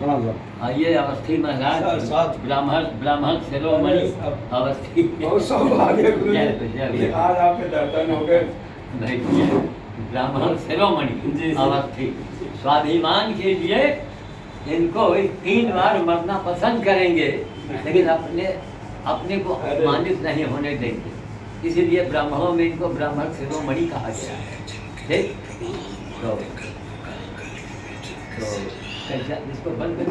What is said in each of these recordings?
प्रणाम साहब। ये अवस्थी महाराज ब्राह्मण ब्राह्मण शिरोमणि अवस्थी बहुत सौभाग्य गुरु जय जी, जय आज आपके दर्शन हो गए। नहीं, ब्राह्मण शिरोमणि जी। अवस्थी स्वाभिमान के लिए इनको 3 बार मरना पसंद करेंगे, लेकिन अपने अपने को अपमानित नहीं होने देंगे। इसीलिए ब्राह्मणों में इनको ब्राह्मण शिरोमणि कहा गया है। ठीक, तो कैसा इसको बंद कर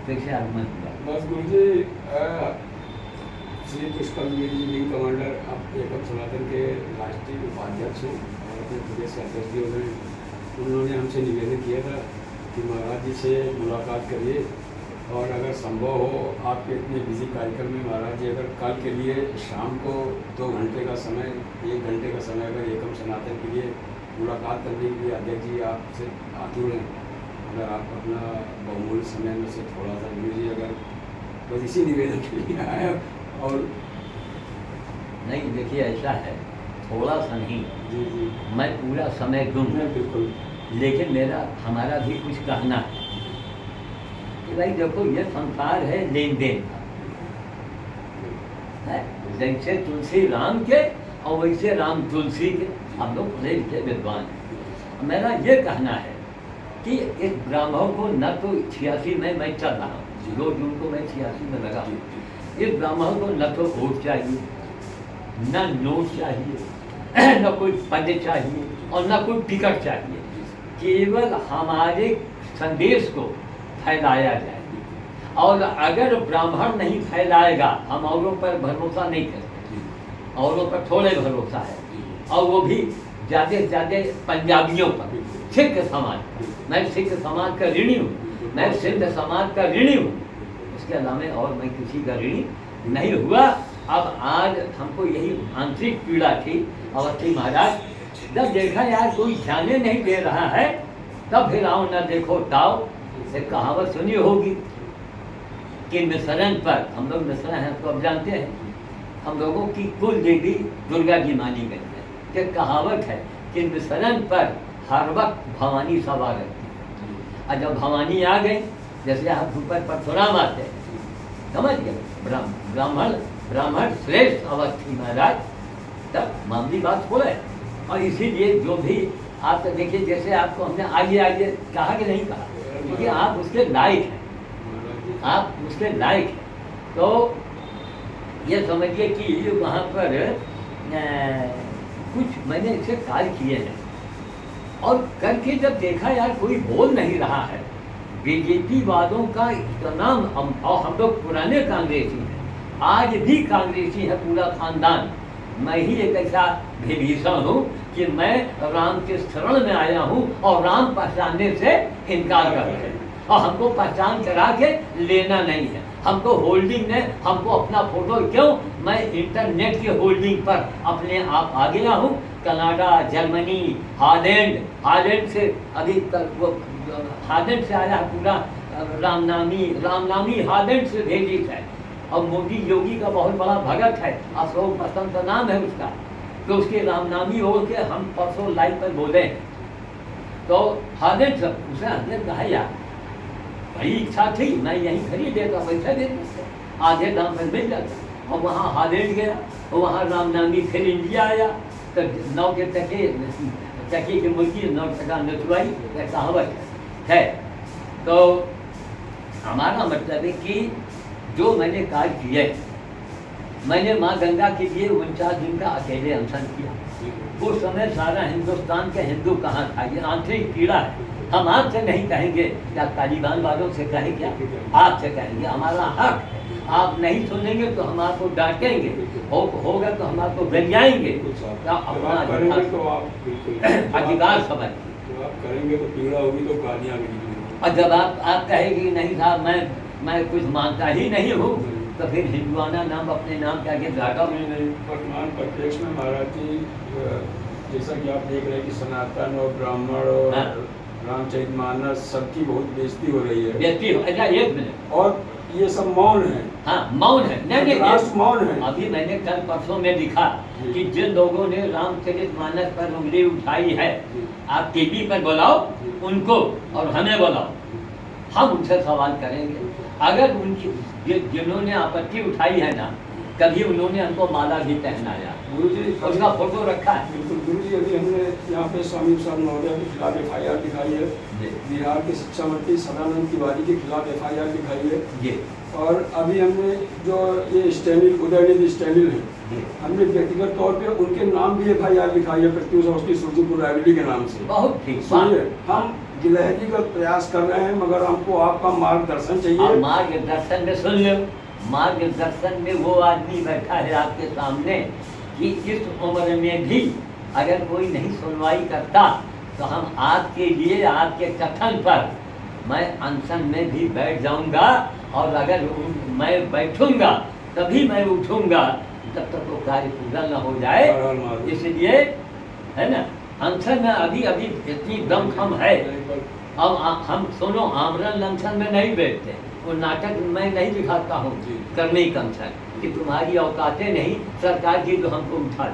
कैसे आगमन हुआ? बस गुरु जी, श्री पुष्कर गिरी विंग कमांडर अब एकम सनातन के राष्ट्रीय उपाध्यक्ष हैं और अपने प्रदेश के अध्यक्ष भी हो गए। उन्होंने हमसे निवेदन किया था कि महाराज जी से मुलाकात करिए और अगर संभव हो आपके इतने बिजी कार्यक्रम में महाराज जी अगर कल के लिए शाम को 2 घंटे का समय 1 घंटे का समय अगर एकम सनातन के लिए मुलाकात करने के लिए अध्यक्ष जी आपसे आतुर हैं, अगर आप अपना बहुमूल्य समय में से थोड़ा सा गुरु जी अगर बस इसी निवेदन के लिए आए। और नहीं, देखिए ऐसा है, थोड़ा सा नहीं, जी जी मैं पूरा समय दूँ, बिल्कुल, लेकिन हमारा भी कुछ कहना है कि भाई देखो ये संसार है लेन देन का है। जैसे तुलसी राम के और वैसे राम तुलसी के, हम लोग पढ़े लिखे विद्वान हैं। मेरा ये कहना है कि इस ब्राह्मण को न तो 86 में मैं चल रहा हूँ, 2 जून को मैं 86 में लगा हूँ। इस ब्राह्मण को न तो वोट चाहिए, न नोट चाहिए, न कोई पद चाहिए और न कोई टिकट चाहिए। केवल हमारे संदेश को फैलाया जाए, और अगर ब्राह्मण नहीं फैलाएगा हम औरों पर भरोसा नहीं करते, औरों पर थोड़े भरोसा है, और वो भी ज़्यादा से ज़्यादा पंजाबियों पर, सिख समाज पर। मैं सिख समाज का ऋणी हूँ, मैं सिंध समाज का ऋणी हूँ, उसके अलावा और मैं किसी का ऋणी नहीं हुआ। अब आज हमको यही आंतरिक पीड़ा थी अवस्थी महाराज, जब देखा यार कोई ध्यान नहीं दे रहा है, तब फिर आओ न देखो ताओ। एक कहावत सुनी होगी कि मिसरन पर, हम लोग मिसरन हैं तो अब जानते हैं, हम लोगों की कुल देवी दुर्गा जी मानी गई है। कि कहावत है कि मिसरन पर हर वक्त भवानी सवार रहती है, और जब भवानी आ गई, जैसे आप ऊपर परशुराम आते हैं, समझ गए, ब्राह्मण ब्राह्मण श्रेष्ठ अवस्थी महाराज, तब मामूली बात हो रहा है। और इसीलिए जो भी आप देखिए, जैसे आपको हमने आइए आइए कहा कि नहीं कहा, क्योंकि आप उसके लायक हैं, आप उसके लायक हैं। तो ये समझिए कि वहाँ पर कुछ मैंने इसे कार्य किए हैं, और करके जब देखा यार कोई बोल नहीं रहा है, बीजेपी वालों का इतना, और हम लोग पुराने कांग्रेसी हैं, आज भी कांग्रेसी है पूरा खानदान। मैं ही एक ऐसा विभीषण हूँ कि मैं राम के शरण में आया हूँ और राम पहचानने से इनकार कर रहे हैं, और हमको पहचान करा के लेना नहीं है। हमको होल्डिंग ने, हमको अपना फोटो क्यों, मैं इंटरनेट के होल्डिंग पर अपने आप आ गया हूँ। कनाडा, जर्मनी, हालैंड से अभी तक वो हालैंड से आया पूरा रामनामी हालैंड से भेजी है। और मोदी योगी का बहुत बड़ा भगत है, अशोक बसंत नाम है उसका, तो उसके रामनामी हो के हम परसों लाइव पर बोले। तो हालैंड से उसे हमने कहा यार बड़ी इच्छा थी, मैं यहीं खरीद देता, पैसा दे देता, आधे दाम पर मिल जाता। और वहाँ हालैंड गया, और वहाँ रामनामी फिर इंडिया आया, तो 9 के टके की मुर्गी 9 टका नचवाई, कहावत है। तो हमारा मतलब है कि जो मैंने कार्य किए, मैंने माँ गंगा के लिए 49 दिन का अकेले अनशन किया। उस समय सारा हिंदुस्तान का हिंदू कहाँ था, ये आंतरिक पीड़ा है। हम आपसे नहीं कहेंगे, क्या तालिबान वालों से कहें, क्या आपसे कहेंगे, हमारा हक है। आप नहीं सुनेंगे तो हम आपको डांटेंगे, होगा तो हम आपको गरियाएंगे। अपना अधिकार समझ, आप करेंगे तो पीड़ा होगी तो गालियाँ मिलेंगी। और जब आप कहेंगे नहीं साहब मैं कुछ मानता ही नहीं हूँ, तो फिर हिंदुआना नाम अपने नाम के आगे जागा। नहीं, वर्तमान परिप्रेक्ष्य में महाराज जी, जैसा कि आप देख रहे हैं कि सनातन और ब्राह्मण और रामचरितमानस सबकी बहुत बेइज्जती हो रही है। बेइज्जती हो, अच्छा 1 मिनट, और ये सब मौन है। हाँ मौन है, नहीं मौन है। अभी मैंने कल परसों में लिखा कि जिन लोगों ने रामचरितमानस पर उंगली उठाई है, आप टीवी पर बुलाओ उनको और हमें बुलाओ, हम उनसे सवाल करेंगे। अगर उनकी जिन्होंने आपत्ति उठाई है ना, कभी उन्होंने हमको माला भी पहनाया, गुरु जी उसका फोटो रखा है। बिल्कुल गुरु जी, अभी हमने यहाँ पे स्वामी प्रसाद महोदय के खिलाफ FIR दिखाई है, बिहार के शिक्षा मंत्री सदानंद तिवारी के खिलाफ FIR दिखाई है जी। और अभी हमने जो ये स्टैनिल उदयनिधि स्टैनिल है, जी। हमने व्यक्तिगत तौर पे उनके नाम भी FIR लिखाई है प्रत्युष अवस्थी सुरजीपुर रायबली के नाम से। बहुत ठीक। सुनिए, हम गिलहरी का प्रयास कर रहे हैं मगर हमको आपका मार्गदर्शन चाहिए। आप मार्गदर्शन में सुन लो, मार्गदर्शन में वो आदमी बैठा है आपके सामने कि इस उम्र में भी अगर कोई नहीं सुनवाई करता तो हम आपके लिए, आपके कथन पर मैं अनशन में भी बैठ जाऊंगा, और अगर मैं बैठूंगा तभी मैं उठूंगा, तब तक वो कार्य पूरा न हो जाए। इसलिए है ना, अनशन में अभी अभी इतनी दमखम है। अब हम सुनो, आमरण अनशन में नहीं बैठते, वो नाटक मैं नहीं दिखाता हूँ करने का अनशन कि तुम्हारी औकातें नहीं, सरकार जी तो हमको उठा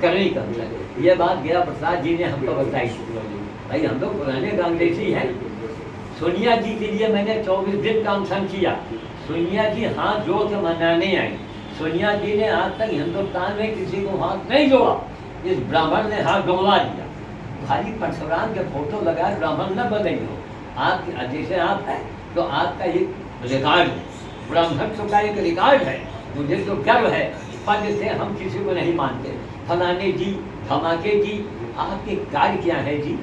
करने का अनशन। ये बात गया प्रसाद जी ने हमको बताई। भाई हम लोग पुराने कांग्रेसी हैं। सोनिया जी के लिए मैंने 24 दिन का अनशन किया। सोनिया जी हाथ जोड़ के मनाने आई। सोनिया जी ने आज तक हिंदुस्तान में किसी को हाथ नहीं जोड़ा, इस ब्राह्मण ने हाथ जोड़वा दिया। खाली परशुराम के फोटो लगाए ब्राह्मण न बनेंगे हो। आप जैसे आप हैं तो आपका एक रिकॉर्ड है, ब्राह्मण का एक रिकॉर्ड है। मुझे तो गर्व है, पद से हम किसी को नहीं मानते। फलाने जी, धमाके जी, आपके कार्य क्या है जी?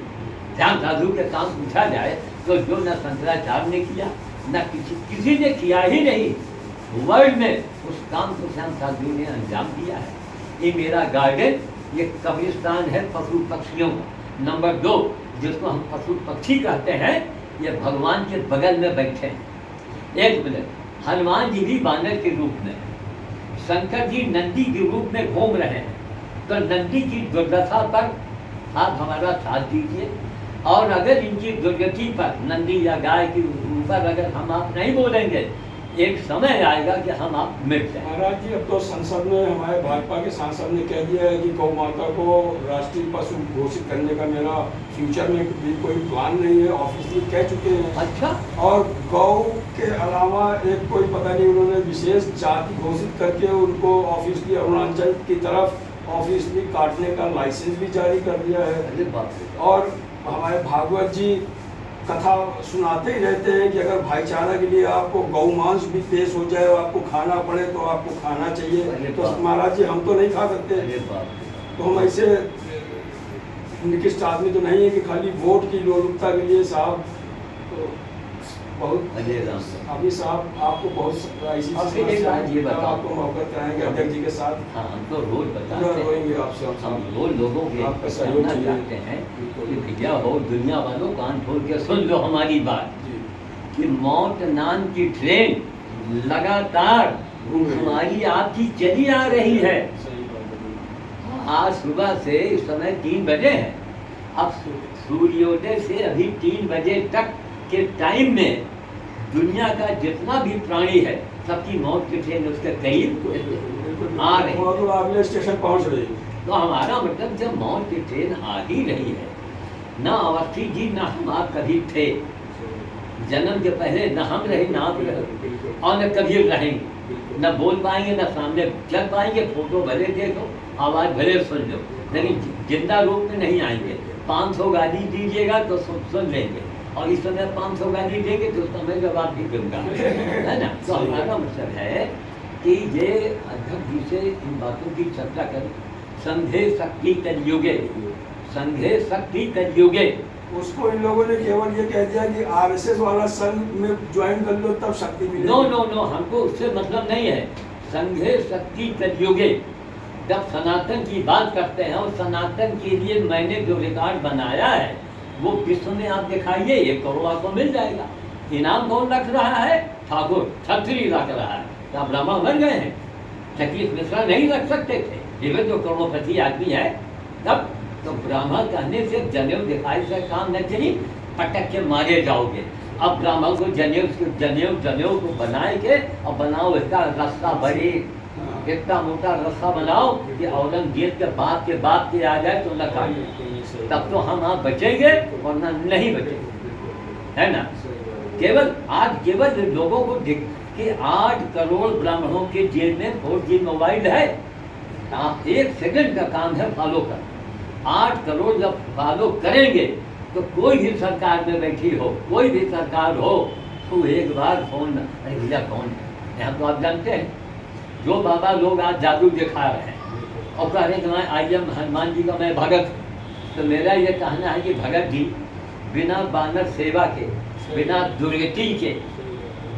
ध्यान साधु के काम पूछा जाए तो जो न शंकराचार्य ने किया, न किसी ने किया ही नहीं वर्ल्ड में, उस काम को श्याम साधु ने अंजाम दिया है। ये मेरा गार्डन, ये कब्रिस्तान है पशु पक्षियों का। नंबर 2, जिसको हम पशु पक्षी कहते हैं, ये भगवान के बगल में बैठे हैं। एक मिनट, हनुमान जी भी बानर के रूप में, शंकर जी नंदी के रूप में घूम रहे हैं। तो नंदी की दुर्दशा पर आप हमारा साथ दीजिए, और अगर इनकी दुर्गति पर, नंदी या गाय के ऊपर अगर हम आप नहीं बोलेंगे, एक समय आएगा कि हम आप मिट जाएंगे। महाराज जी, अब तो संसद में हमारे भाजपा के सांसद ने कह दिया है कि गौ माता को राष्ट्रीय पशु घोषित करने का मेरा फ्यूचर में भी कोई प्लान नहीं है, ऑफिशियली कह चुके हैं। अच्छा। और गौ के अलावा एक कोई पता नहीं, उन्होंने विशेष जाति घोषित करके उनको ऑफिशियली अरुणाचल की तरफ ऑफिशियली काटने का लाइसेंस भी जारी कर दिया है। और हमारे भागवत जी कथा सुनाते ही रहते हैं कि अगर भाईचारा के लिए आपको गौ मांस भी पेश हो जाए और आपको खाना पड़े तो आपको खाना चाहिए। तो महाराज जी, हम तो नहीं खा सकते। तो हम ऐसे निकृष्ट आदमी तो नहीं है कि खाली वोट की लोलुपता के लिए साहब। तो बहुत अभी साहब आपको बहुत ऐसी आपको मौका कराएंगे अध्यक्ष जी के साथ। हाँ, हम तो रोज बताते रोएंगे आपसे, हम रोज लोगों के आपका सहयोग चाहते हैं कि भैया हो, दुनिया वालों कान खोल के सुन लो हमारी बात कि मौत नाम की ट्रेन लगातार हमारी आपकी चली आ रही है। आज सुबह से इस समय 3 बजे है। अब सूर्योदय से अभी 3 बजे तक के टाइम में दुनिया का जितना भी प्राणी है, सबकी मौत की ट्रेन उसके करीब आ रही है। तो अगले स्टेशन पहुंच रही है। तो हमारा मतलब जब मौत की ट्रेन आ ही रही है, ना अवस्थी जी ना हम आप कभी थे, जन्म के पहले न हम रहे ना आप रहे, और न कभी रहेंगे, न बोल पाएंगे, न सामने चल पाएंगे। फोटो भले देखो, आवाज़ भले सुन लो, लेकिन जिंदा रूप में नहीं आएंगे। 500 गाली दीजिएगा तो सुन लेंगे, और इस समय 500 गाली देंगे तो उस समय जवाब भी दूंगा, है ना। तो हमारा मतलब है कि ये अध्यक्ष जी से इन बातों की चर्चा करें। संघे शक्ति कलयुगे, संघे शक्ति कलयुगे। उसको इन लोगों ने केवल ये कह दिया कि RSS वाला संघ में ज्वाइन कर लो तब शक्ति मिलेगी। नो नो नो, हमको उससे मतलब नहीं है। संघे शक्ति कलयुगे, जब सनातन की बात करते हैं, और सनातन के लिए मैंने जो रिकॉर्ड बनाया है वो विश्व में आप दिखाइए, 1 करोड़ आपको मिल जाएगा। इनाम कौन रख रहा है? ठाकुर छत्री रख रहा है। क्या ब्राह्मण मर गए हैं? जगदीश मिश्रा नहीं रख सकते थे, ये जो करोड़पति आदमी है। तब तो ब्राह्मण कहने से जनेऊ दिखाई से काम न चली, पटक के मारे जाओगे। अब ब्राह्मण को जनेऊ को बनाए के और बनाओ इसका रास्ता बड़ी, इतना मोटा रस्सा बनाओ कि औरंगजेब के बाप के आ जाए तो न काटे, तब तो हम आप बचेंगे वरना नहीं बचेंगे, है ना। केवल आज केवल लोगों को देख कि 8 करोड़ ब्राह्मणों के जेब में 4G मोबाइल है। आप 1 सेकंड का काम है फॉलो कर। 8 करोड़ जब फॉलो करेंगे तो कोई भी सरकार में बैठी हो, कोई भी सरकार हो, तो एक बार फोन, अरे भैया कौन है, यहाँ तो आप जानते हैं जो बाबा लोग आज जादू दिखा रहे हैं और कह रहे हैं कि मैं आई एम हनुमान जी का मैं भगत हूँ। तो मेरा ये कहना है कि भगत जी बिना बानर सेवा के, बिना दुर्गति के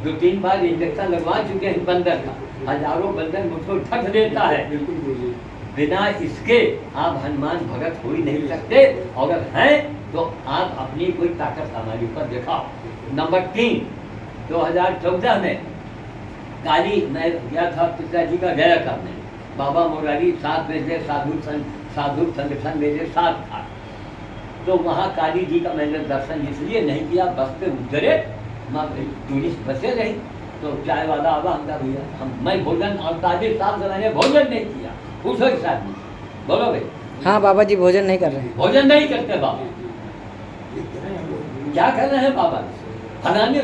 2-3 बार इंजेक्शन लगवा चुके हैं बंदर का, हजारों बंदर मुझको ठग देता है। बिल्कुल गुरुजी। बिना इसके आप हनुमान भगत हो ही नहीं सकते, अगर हैं तो आप अपनी कोई ताकत हमारे ऊपर दिखाओ। नंबर 3, 2014 में काली मैं गया था पिताजी का गया करने, बाबा मुरारी 7 बजे साधु संगठन मेरे साथ था। तो वहाँ काली जी का मैंने दर्शन इसलिए नहीं किया, बस पे उतरे, टूरिस्ट बसे रही, तो चाय वाला आवा, हमका भैया मैं भोजन और ताजिर साहब से मैंने भोजन नहीं किया। पूछो इस आदमी, बोलो भाई। हाँ बाबा जी भोजन नहीं कर रहे हैं। भोजन नहीं करते बाबा, क्या कर रहे हैं बाबा? हराने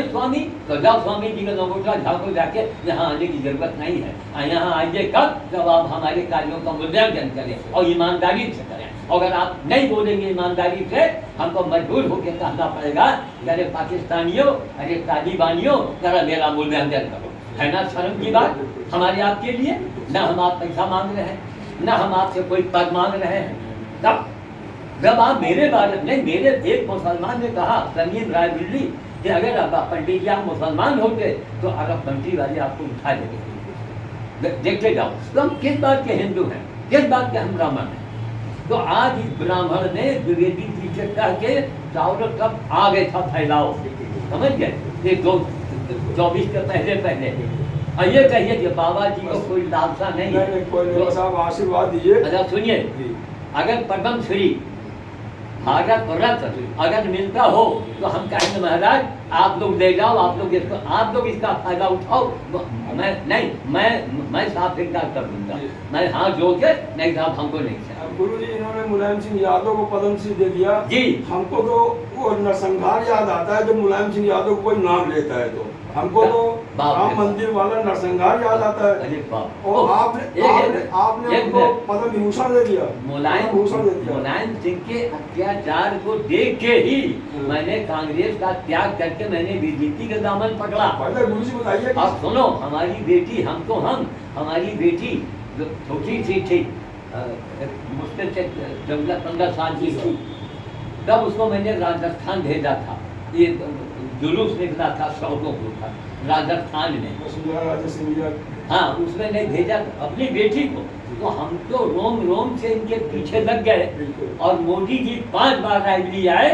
स्वामी तो जाओ स्वामी जी का नगोटा झाको जाके यहाँ आने की जरूरत नहीं है। यहाँ आइए कब? जब आप हमारे कार्यों का मूल्यांकन करें और ईमानदारी से करें। अगर आप नहीं बोलेंगे ईमानदारी से, हमको मजबूर होकर कहना पड़ेगा कि अरे पाकिस्तानियों, अरे तालिबानियों, जरा मेरा मूल्यांकन करो। है ना शर्म की बात हमारे आपके लिए? न हम आप पैसा मांग रहे हैं, न हम आपसे कोई पद मांग रहे हैं। तब जब आप मेरे बारे में, मेरे एक मुसलमान ने कहा, समीम रायबरेली, कि अगर आप पंडित जी आप मुसलमान होते तो अरब कंट्री वाले आपको उठा लेंगे। देखते जाओ तो हम किस बात के हिंदू हैं, किस बात के हम ब्राह्मण हैं। तो आज इस ब्राह्मण ने द्विवेदी पीछे कह के चारों तरफ आ गए था फैलाओ, समझ गए? ये 24 के पहले और ये कहिए कि बाबा जी को कोई लालसा नहीं है, कोई साहब आशीर्वाद दीजिए। अच्छा सुनिए, अगर पद्म श्री भारत रत्न अगर मिलता हो तो हम कहेंगे महाराज आप लोग ले जाओ, आप लोग इसका फायदा उठाओ। मैं साफ इनकार कर दूंगा, मैं हाँ जो के नहीं साहब हमको नहीं चाहिए। गुरु जी इन्होंने मुलायम सिंह यादव को पद्म श्री दे दिया जी। हमको तो वो नरसंहार याद आता है जब मुलायम सिंह यादव को कोई नाम लेता है, तो हमको तो राम मंदिर वाला नरसंहार याद आता है। अरे बाप, और आपने उनको पद्म विभूषण दे दिया, मुलायम सिंह के अत्याचार को देख के ही मैंने कांग्रेस का त्याग करके मैंने बीजेपी का दामन पकड़ा। गुरु जी बताइए। आप सुनो, हमारी बेटी हमारी बेटी जो छोटी सी थी, मुश्किल से 15 साल की थी, तब उसको मैंने राजस्थान भेजा था। ये जुलूस निकला था सड़कों पर राजस्थान में, हाँ उसमें नहीं भेजा अपनी बेटी को। तो हम तो रोम से इनके पीछे लग गए और मोदी जी 5 बार रायबरेली आए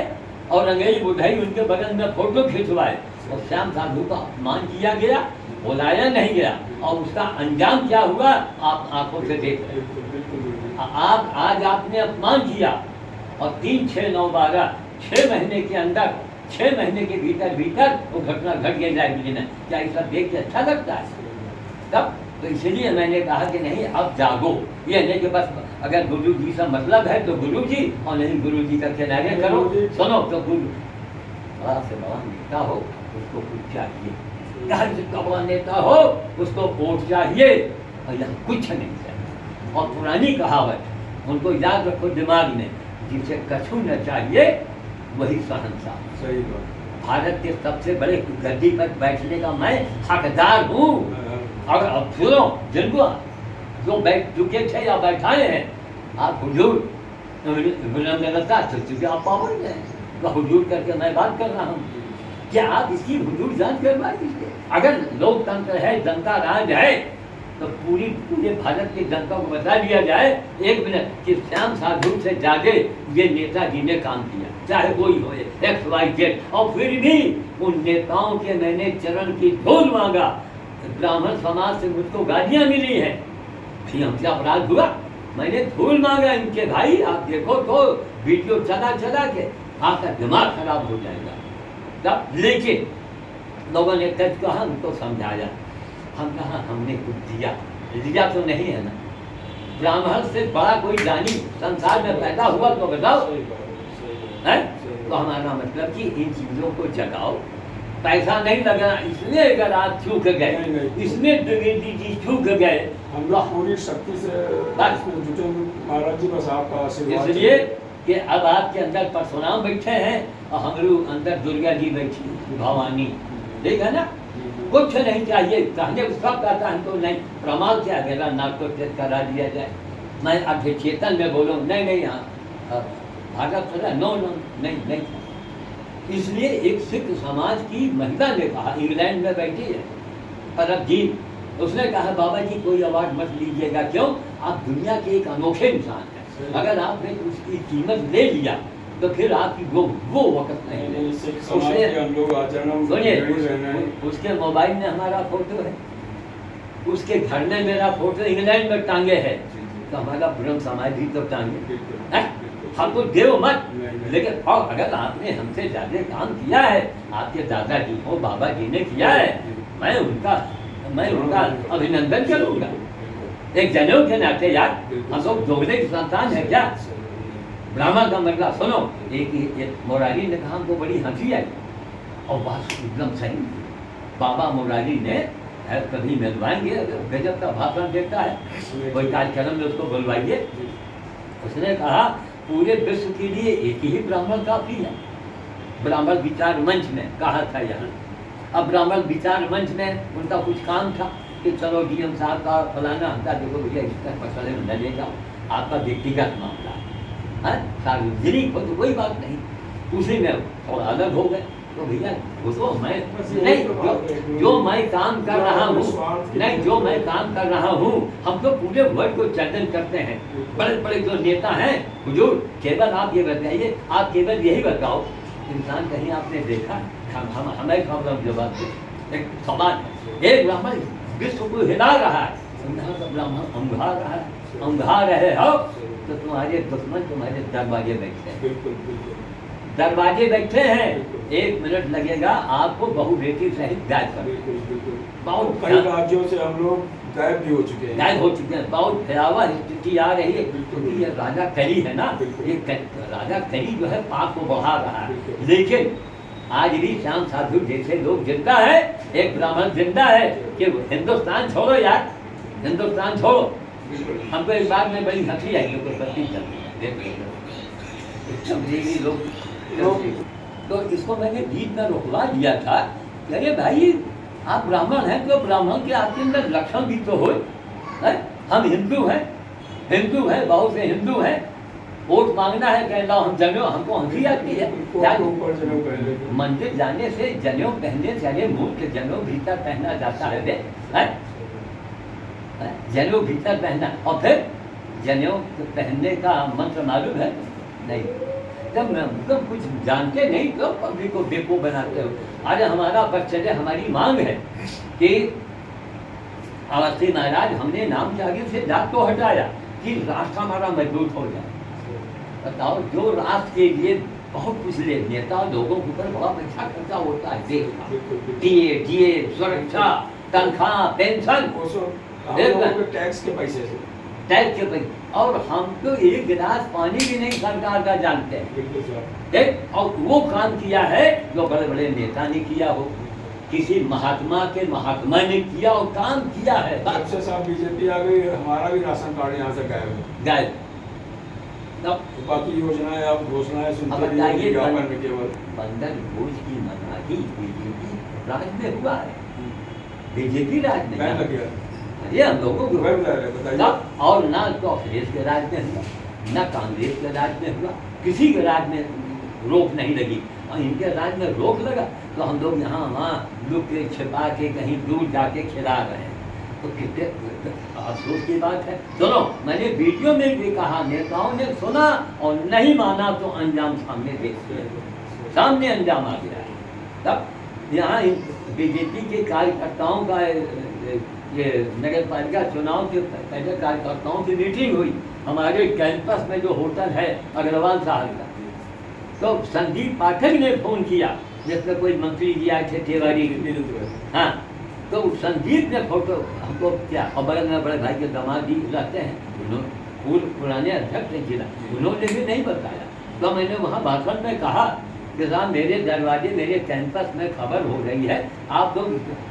और अंग्रेजी बुधाई उनके बगल में फोटो खिंचवाए और श्याम साधु का अपमान किया गया, बुलाया नहीं गया और उसका अंजाम क्या हुआ आप आंखों से देख रहे हैं। आप आज आपने अपमान किया और 3, 6, 9, 12 6 महीने के अंदर 6 महीने के भीतर वो घटना घट गई रायबरेली में। क्या ये सब देख के अच्छा लगता है? तब तो इसलिए मैंने कहा कि नहीं अब जागो, ये नहीं कि बस अगर गुरु जी से मतलब है तो गुरु जी और नहीं गुरु जी का किनारे करो। सुनो तो गुरु बड़ा से बड़ा नेता हो उसको कुछ चाहिए, बड़ा नेता हो उसको वोट चाहिए और यहाँ कुछ नहीं चाहिए। और पुरानी कहावत उनको याद रखो दिमाग में, जिसे कछु न चाहिए वही शहंशाह। सही बात। भारत के सबसे बड़े गद्दी पर बैठने का मैं हकदार हूँ। अगर अब सुनो, जिनको जो बैठ चुके थे या बैठाए हैं, आप हुजूर विनम्रता से चूंकि आप पावन हैं तो हुजूर करके मैं बात कर रहा हूँ। क्या आप इसकी हुजूर जांच करवा दीजिए? अगर लोकतंत्र है, जनता राज है, तो पूरे भारत की जनता को बता दिया जाए 1 मिनट कि श्याम साधु से ज्यादा ये नेताजी ने काम किया, चाहे कोई हो XYZ। और फिर भी उन नेताओं के मैंने चरण की धूल मांगा, ब्राह्मण समाज से मुझको गालियां मिली है, भाई हमसे अपराध हुआ, मैंने धूल मांगा इनके। भाई आप देखो तो वीडियो चला के आपका दिमाग खराब हो जाएगा। तब लेकिन लोगों ने कच कहा, हमको समझाया, हम कहा हमने कुछ दिया तो नहीं है ना। ब्राह्मण से बड़ा कोई दानी संसार में पैदा हुआ तो बताओ है? तो हमारा मतलब कि इन चीज़ों को जगाओ, पैसा नहीं लगना, इसलिए अगर आप चूक गए, इसमें द्विवेदी जी चूक गए, हम लोग पूरी शक्ति से बस इसमें जुटे महाराज जी, बस आपका आशीर्वाद इसलिए कि अब आपके अंदर परशुराम बैठे हैं और हमारे अंदर दुर्गा जी बैठी, भवानी, ठीक है ना। कुछ नहीं चाहिए, कहने को सब कहता है तो नहीं, प्रमाण क्या है, मेरा नाक को टेस्ट करा दिया जाए, मैं अभी चेतन में बोलूँ नहीं नहीं, हाँ भागवत चला, नो नो नहीं नहीं। इसलिए एक सिख समाज की महिला ने कहा, इंग्लैंड में बैठी है परब जी, उसने कहा बाबा जी कोई अवार्ड मत लीजिएगा, क्यों, आप दुनिया के एक अनोखे इंसान हैं, अगर आपने उसकी कीमत ले लिया तो फिर आपकी वो वक्त नहीं। उसके मोबाइल में हमारा फोटो है, उसके घर में मेरा फोटो इंग्लैंड में टांगे है, तो हमारा ब्रह्म समाज भी तो टांगे, हमको देव मत, लेकिन और अगर आपने हमसे ज्यादा काम किया है, आपके दादाजी को बाबा जी ने किया है, मैं उनका अभिनंदन करूंगा, एक जनेऊ के नाते। यार हम लोग दोगले की संतान है क्या, ब्राह्मण का मतलब सुनो, एक मुरारी ने कहा, हमको बड़ी हंसी आई और बात एकदम सही, बाबा मुरारी ने कभी मिलवाएंगे, गजब का भाषण देता है, कोई कार्यक्रम में उसको बुलवाइए। उसने कहा पूरे विश्व के लिए एक ही ब्राह्मण काफी है, ब्राह्मण विचार मंच में कहा था यहाँ। अब ब्राह्मण विचार मंच में उनका कुछ काम था कि चलो डीएम साहब का फलाना हमका देखो भैया इसका मसले में न ले जाओ, आपका व्यक्तिगत मामला है, सार्वजनिक हो तो कोई बात नहीं, उसी में थोड़ा अलग हो गए। तो भैया वो तो मैं नहीं, जो मैं काम कर रहा हूँ, नहीं जो मैं काम कर रहा हूँ, हम तो पूरे वर्ल्ड को चैलेंज करते हैं, बड़े बड़े जो नेता हैं, हुजूर केवल आप ये बताइए, आप केवल यही बताओ, इंसान कहीं आपने देखा, हमें जवाब दे, एक समान एक ब्राह्मण विश्व को हिला रहा है, ब्राह्मण अंधा रहा है, अंधा रहे हो तो तुम्हारे दुश्मन तुम्हारे दरवाजे बैठते हैं, बिल्कुल बिल्कुल दरवाजे बैठे हैं, 1 मिनट लगेगा आपको बहु बेटी सहित गायब कर, बहुत कई राज्यों से हम लोग गायब भी हो चुके हैं, गायब हो चुके हैं, बहुत भयावह स्थिति आ रही है, क्योंकि ये राजा करी है ना, ये राजा करी जो है पाप को बढ़ा रहा है। लेकिन आज भी श्याम साधु जैसे लोग जिंदा है, एक ब्राह्मण जिंदा है कि हिंदुस्तान छोड़ो यार, हिंदुस्तान छोड़ो। हमको एक बार में बड़ी हंसी आई, लोग तो इसको मैंने बीच में रोकवा दिया था कि अरे भाई आप ब्राह्मण हैं तो ब्राह्मण के आपके अंदर लक्षण भी तो हो, हम हिंदू हैं, बहुत से हिंदू हैं, वोट मांगना है, कहना हम जनेऊ, हमको हंसी आती है, मंदिर जाने से जनेऊ पहनने से, अरे मुंह के जनेऊ भीतर पहना जाता है बे, जनेऊ भीतर पहनना, और फिर जनेऊ पहनने का मंत्र मालूम है नहीं, जब मतलब कुछ जानते नहीं तो पब्लिक को बेवकूफ बनाते हो। अरे हमारा बच्चे, हमारी मांग है कि अवस्थी महाराज, हमने नाम के आगे से जात को हटाया कि राष्ट्र हमारा मजबूत हो जाए। बताओ, जो राष्ट्र के लिए बहुत कुछ ले, नेता लोगों के ऊपर बड़ा पैसा खर्चा होता है, देश का टीए सुरक्षा, तनख्वाह, पेंशन, टैक्स के पैसे से, टैक्स के पैसे, और हम तो एक गिलास पानी भी नहीं सरकार का जानते हैं, और वो काम किया है जो बड़े बड़े नेता ने किया हो, किसी महात्मा के महात्मा ने किया और काम किया है। सबसे साफ बीजेपी आ गई, हमारा भी राशन कार्ड यहाँ से गायब। बाकी योजनाएं आप घोषणाएं सुनते रहिए, विज्ञापन में केवल बंदर भोज की मनाही बीजेपी राज में हुआ है, बीजेपी राज में गया, ये हम लोगों को, और ना तो अखिलेश के राज में हुआ, ना कांग्रेस के राज में हुआ, किसी के राज में रोक नहीं लगी, और इनके राज में रोक लगा तो हम लोग यहाँ वहाँ लुक के छिपा के कहीं दूर जाके खिला रहे हैं, तो कितने अफसोस की बात है। सुनो, मैंने वीडियो में भी कहा, नेताओं ने सुना और नहीं माना तो अंजाम सामने सामने अंजाम आ गया है। तब यहाँ बीजेपी के कार्यकर्ताओं का ये नगर पालिका चुनाव के पहले कार्यकर्ताओं की मीटिंग हुई हमारे कैंपस में, जो होटल है अग्रवाल साहब का, तो संदीप पाठक ने फोन किया, जिसमें कोई मंत्री जी आए थे, तिवारी, हाँ, तो संदीप ने फोटो हमको क्या, और बगल में बड़े भाई के दामाद जी रहते हैं, उन्होंने पुराने अध्यक्ष ने जिला, उन्होंने भी नहीं बताया। तो मैंने वहाँ भाषण में कहा कि साहब मेरे दरवाजे मेरे कैंपस में खबर हो रही है, आप लोग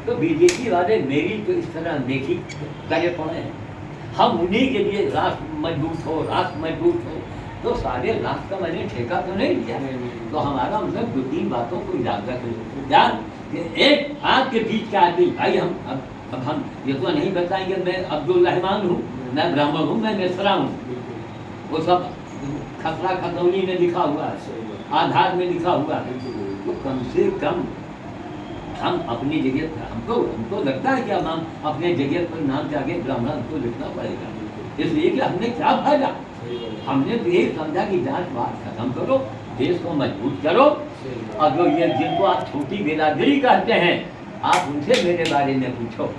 तो बीजेपी वाले मेरी तो इस तरह देखी करे पड़े हैं, हम उन्हीं के लिए राष्ट्र मजबूत हो, राष्ट्र मजबूत हो, तो सारे राष्ट्र का मैंने ठेका तो नहीं लिया। तो हमारा मतलब 2-3 बातों को उजागर करें ध्यान, एक आपके बीच का आदमी भाई, अब हम ये तो नहीं बताएंगे मैं अब्दुल रहमान हूँ, मैं ब्राह्मण हूँ, मैं मिश्रा हूँ, वो सब खतरा खतौनी में लिखा हुआ है, आधार में लिखा हुआ है। तो कम से कम हम अपनी जगह पर हमको लगता है कि अब हम अपने जगह पर नाम के आगे ब्राह्मण हमको लिखना पड़ेगा, इसलिए कि हमने क्या फायदा, हमने तो यही समझा कि जांच बात खत्म करो, देश को मजबूत करो, और जो ये जिनको आप छोटी बिरादरी कहते हैं, आप उनसे मेरे बारे में पूछो,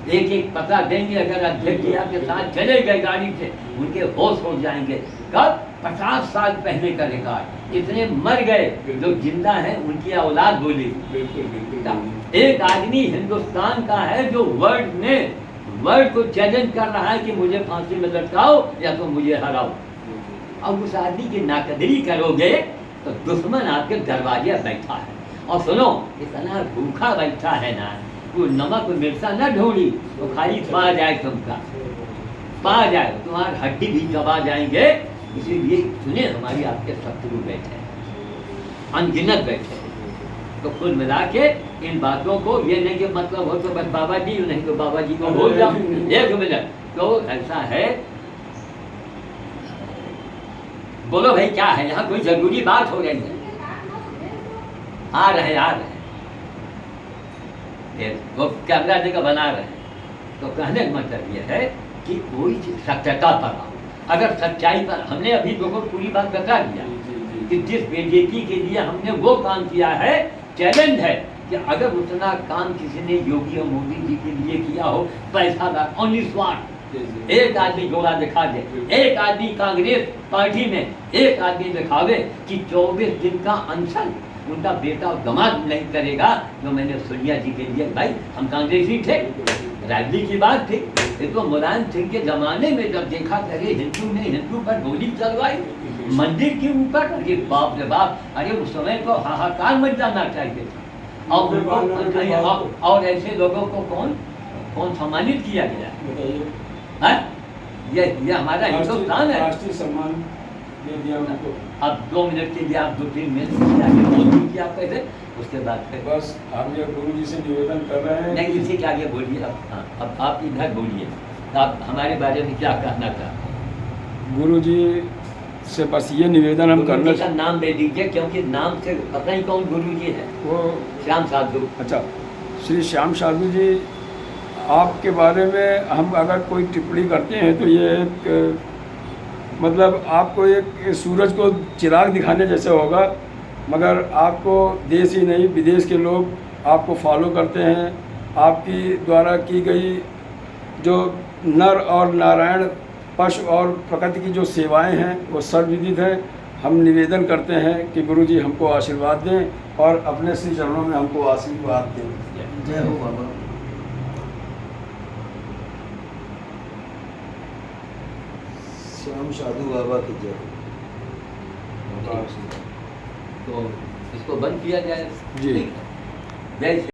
एक एक पता देंगे। अगर अध्यक्ष जी आपके साथ चले गए गाड़ी से, उनके होश हो जाएंगे। कब? 50 साल पहले का रिकॉर्ड, इतने मर गए, जो जिंदा हैं उनकी औलाद बोली। एक आदमी हिंदुस्तान का है जो वर्ल्ड को चैलेंज कर रहा है कि मुझे फांसी में लटकाओ या तो मुझे हराओ। अब उस आदमी की नाकदरी करोगे तो दुश्मन आपके दरवाजे बैठा है, और सुनो इतना भूखा बैठा है ना, वो नमक मिर्चा न ढूंढी तो खाली पा जाए, तुमका पा जाए, तुम्हारी हड्डी भी दबा जाएंगे। इसीलिए सुने हमारी आपके शत्रु बैठे, अनगिनत बैठे। तो कुल मिला के इन बातों को, ये नहीं कि मतलब हो तो बस बाबा जी, नहीं तो बाबा जी को भूल जाओ। एक मिनट, तो ऐसा है, बोलो भाई क्या है, यहाँ कोई जरूरी बात हो रही है? आ रहे वो कैमरा जगह बना रहे हैं। तो कहने का मतलब यह है कि कोई सत्यता पर आओ। अगर सच्चाई पर, हमने अभी लोगों को पूरी बात बता दिया कि जिस बीजेपी के लिए हमने वो काम किया है, चैलेंज है कि अगर उतना काम किसी ने योगी और मोदी जी के लिए किया हो, पैसा दा ओनली स्वार्थ, एक आदमी जोड़ा दिखा दे, एक आदमी कांग्रेस पार्टी में एक आदमी दिखावे कि 24 दिन का अनशन उनका बेटा और दामाद नहीं करेगा। जो मैंने सोनिया जी के लिए, भाई हम कांग्रेसी थे, राजनीति की बात थी, ये तो मुलायम सिंह के जमाने में जब देखा करे हिंदू ने हिंदू पर गोली चलवाई मंदिर के ऊपर, अरे बाप रे बाप, अरे उस समय तो हाहाकार मच जाना चाहिए था। और ऐसे लोगों को कौन सम्मानित किया गया? ये हमारा हिंदुस्तान है। राष्ट्रीय सम्मान दे दिया उनको। अब 2 मिनट के लिए आप 2-3 मिनट आगे बोल दीजिए, आप कहते उसके बाद फिर बस हम ये गुरु जी से निवेदन कर रहे हैं। नहीं, इसी के आगे बोलिए। अब आप इधर बोलिए, आप हमारे बारे में क्या कहना चाहते हैं? गुरु जी से बस ये निवेदन हम करना। का नाम दे दीजिए, क्योंकि नाम से पता ही कौन गुरु जी है। वो श्याम साधु। अच्छा, श्री श्याम साधु जी, आपके बारे में हम अगर कोई टिप्पणी करते हैं तो ये एक मतलब आपको एक सूरज को चिराग दिखाने जैसे होगा, मगर आपको देश ही नहीं विदेश के लोग आपको फॉलो करते हैं। आपकी द्वारा की गई जो नर और नारायण, पशु और प्रकृति की जो सेवाएं हैं वो सर्वविदित हैं। हम निवेदन करते हैं कि गुरु जी हमको आशीर्वाद दें और अपने श्री चरणों में हमको आशीर्वाद दें। जय हो बाबा। श्याम साधु बाबा की जय। तो इसको बंद किया जाए। जी। जय